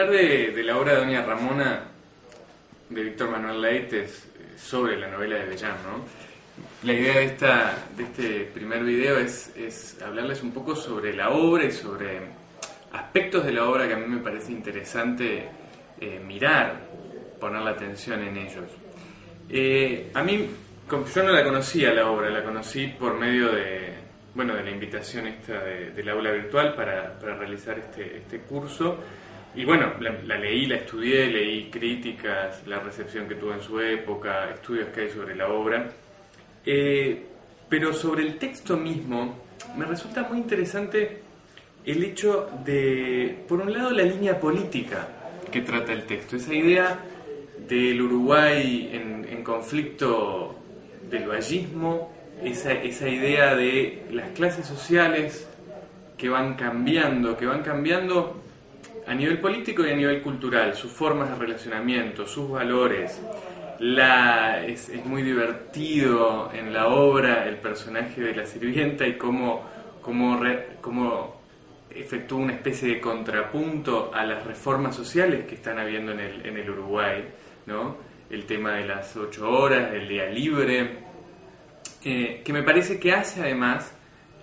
hablar de la obra de Doña Ramona de Víctor Manuel Leites sobre la novela de Bellán, ¿no? La idea de este primer video es hablarles un poco sobre la obra y sobre aspectos de la obra que a mí me parece interesante mirar, poner la atención en ellos. A mí, yo no la conocía la obra, la conocí por medio de la invitación esta del aula virtual para realizar este curso. Y bueno, la leí, la estudié, leí críticas, la recepción que tuvo en su época, estudios que hay sobre la obra. Pero sobre el texto mismo, me resulta muy interesante el hecho de, por un lado, la línea política que trata el texto. Esa idea del Uruguay en conflicto del vallismo, esa idea de las clases sociales que van cambiando a nivel político y a nivel cultural, sus formas de relacionamiento, sus valores. Es muy divertido en la obra el personaje de la sirvienta y cómo efectúa una especie de contrapunto a las reformas sociales que están habiendo en el Uruguay, ¿no? El tema de las 8 horas, del día libre, que me parece que hace además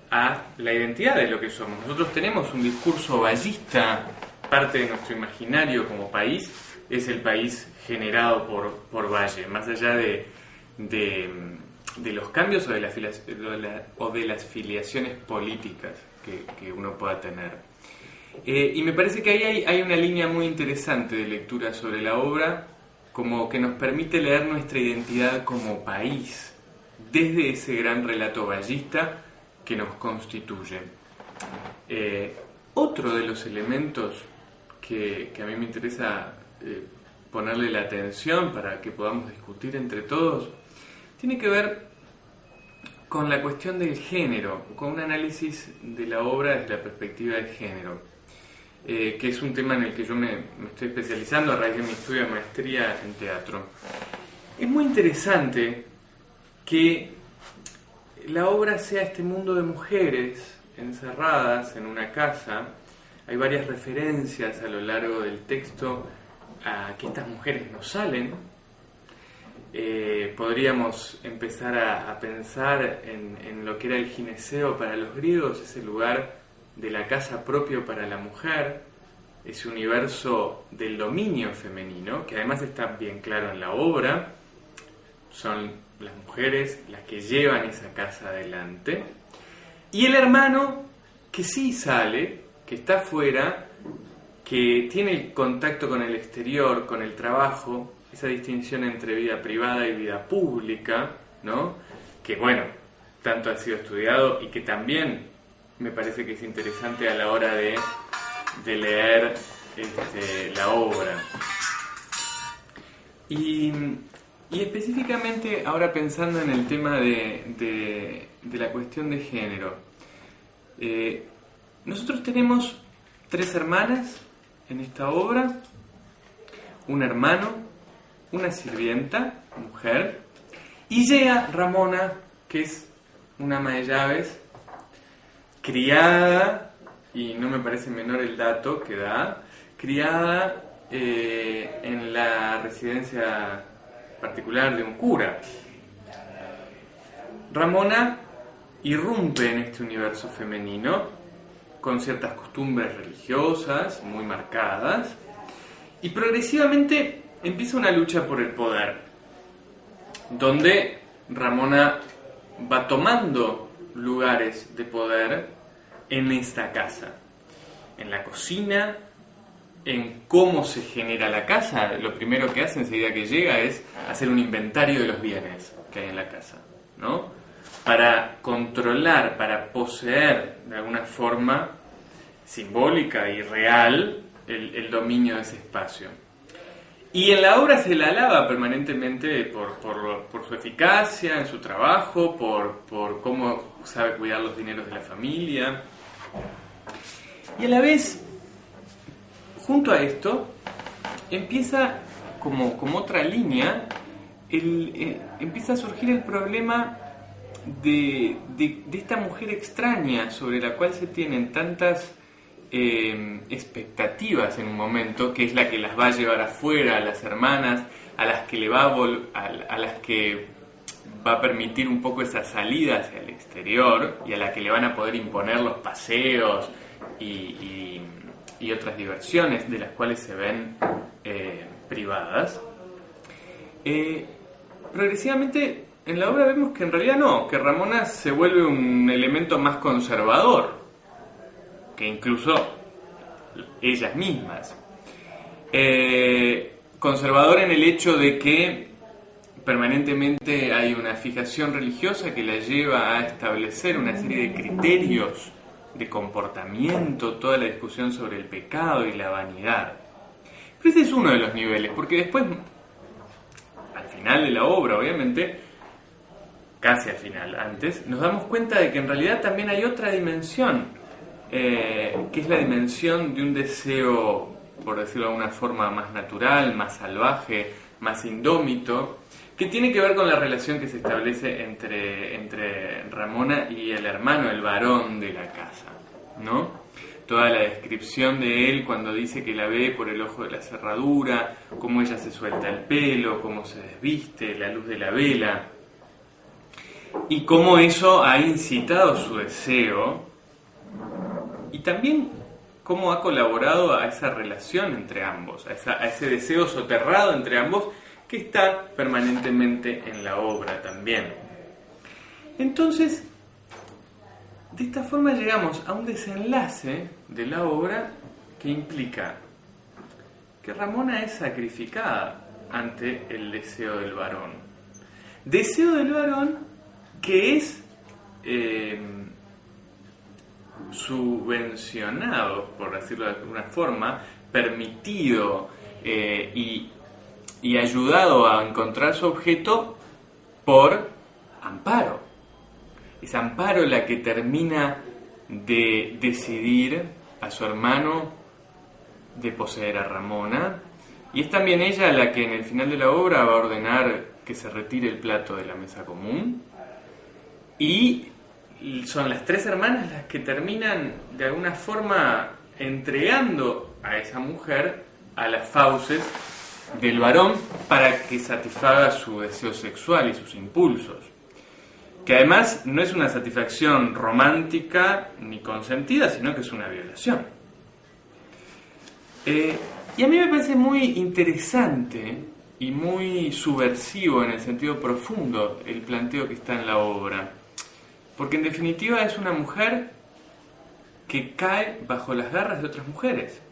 a la identidad de lo que somos. Nosotros tenemos un discurso vallista. Parte de nuestro imaginario como país es el país generado por Valle, más allá de los cambios o de las filiaciones políticas que uno pueda tener. Y me parece que ahí hay una línea muy interesante de lectura sobre la obra, como que nos permite leer nuestra identidad como país, desde ese gran relato vallista que nos constituye. Otro de los elementos que a mí me interesa ponerle la atención para que podamos discutir entre todos, tiene que ver con la cuestión del género, con un análisis de la obra desde la perspectiva del género, que es un tema en el que yo me estoy especializando a raíz de mi estudio de maestría en teatro. Es muy interesante que la obra sea este mundo de mujeres encerradas en una casa. Hay varias referencias a lo largo del texto a que estas mujeres no salen. Podríamos empezar a pensar en lo que era el gineceo para los griegos, ese lugar de la casa propio para la mujer, ese universo del dominio femenino, que además está bien claro en la obra. Son las mujeres las que llevan esa casa adelante. Y el hermano que sí sale, que está afuera, que tiene el contacto con el exterior, con el trabajo, esa distinción entre vida privada y vida pública, ¿no? Que bueno, tanto ha sido estudiado y que también me parece que es interesante a la hora de leer la obra. Y específicamente ahora pensando en el tema de la cuestión de género, nosotros tenemos 3 hermanas en esta obra, un hermano, una sirvienta, mujer, y llega Ramona, que es una ama de llaves, criada, y no me parece menor el dato que da, criada en la residencia particular de un cura. Ramona irrumpe en este universo femenino con ciertas costumbres religiosas muy marcadas, y progresivamente empieza una lucha por el poder, donde Ramona va tomando lugares de poder en esta casa, en la cocina, en cómo se genera la casa. Lo primero que hace enseguida que llega es hacer un inventario de los bienes que hay en la casa, ¿no? Para controlar, para poseer de alguna forma simbólica y real el dominio de ese espacio. Y en la obra se la alaba permanentemente por su eficacia en su trabajo, por cómo sabe cuidar los dineros de la familia. Y a la vez, junto a esto, empieza como otra línea, empieza a surgir el problema de esta mujer extraña sobre la cual se tienen tantas expectativas en un momento, que es la que las va a llevar afuera a las hermanas, a las que a las que va a permitir un poco esa salida hacia el exterior y a la que le van a poder imponer los paseos y otras diversiones de las cuales se ven privadas. Progresivamente en la obra vemos que en realidad no, que Ramona se vuelve un elemento más conservador que incluso ellas mismas. Conservador en el hecho de que permanentemente hay una fijación religiosa que la lleva a establecer una serie de criterios de comportamiento, toda la discusión sobre el pecado y la vanidad. Pero ese es uno de los niveles, porque después, al final de la obra, obviamente, casi al final, antes, nos damos cuenta de que en realidad también hay otra dimensión, que es la dimensión de un deseo, por decirlo de alguna forma, más natural, más salvaje, más indómito, que tiene que ver con la relación que se establece entre Ramona y el hermano, el varón de la casa, ¿no? Toda la descripción de él cuando dice que la ve por el ojo de la cerradura, cómo ella se suelta el pelo, cómo se desviste, la luz de la vela, y cómo eso ha incitado su deseo, y también cómo ha colaborado a esa relación entre ambos, a ese deseo soterrado entre ambos, que está permanentemente en la obra también. Entonces, de esta forma llegamos a un desenlace de la obra que implica que Ramona es sacrificada ante el deseo del varón. Deseo del varón que es subvencionado, por decirlo de alguna forma, permitido y ayudado a encontrar su objeto por Amparo. Es Amparo la que termina de decidir a su hermano de poseer a Ramona, y es también ella la que en el final de la obra va a ordenar que se retire el plato de la mesa común, y son las tres hermanas las que terminan de alguna forma entregando a esa mujer a las fauces del varón para que satisfaga su deseo sexual y sus impulsos, que además no es una satisfacción romántica ni consentida, sino que es una violación. Y a mí me parece muy interesante y muy subversivo en el sentido profundo el planteo que está en la obra, porque en definitiva es una mujer que cae bajo las garras de otras mujeres,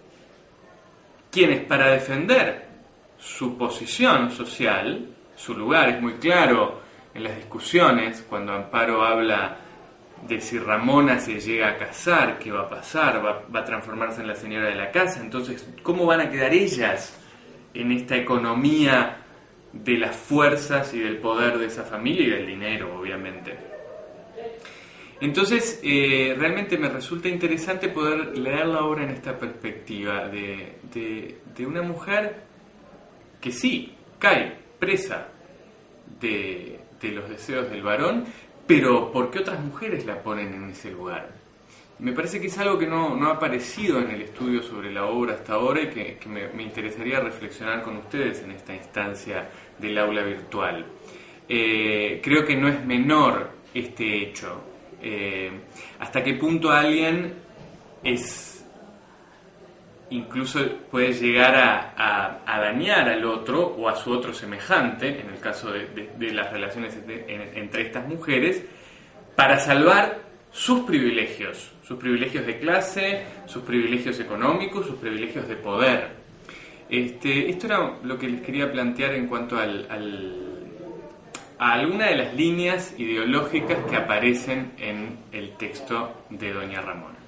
quienes para defender su posición social, su lugar es muy claro en las discusiones, cuando Amparo habla de si Ramona se llega a casar, qué va a pasar, va a transformarse en la señora de la casa, entonces, ¿cómo van a quedar ellas en esta economía de las fuerzas y del poder de esa familia y del dinero, obviamente? Entonces, realmente me resulta interesante poder leer la obra en esta perspectiva de una mujer que sí, cae presa de los deseos del varón, pero ¿por qué otras mujeres la ponen en ese lugar? Me parece que es algo que no ha aparecido en el estudio sobre la obra hasta ahora y que me interesaría reflexionar con ustedes en esta instancia del aula virtual. Creo que no es menor este hecho. ¿Hasta qué punto alguien incluso puede llegar a dañar al otro o a su otro semejante, en el caso de las relaciones entre estas mujeres, para salvar sus privilegios de clase, sus privilegios económicos, sus privilegios de poder? Esto era lo que les quería plantear en cuanto a alguna de las líneas ideológicas que aparecen en el texto de Doña Ramona.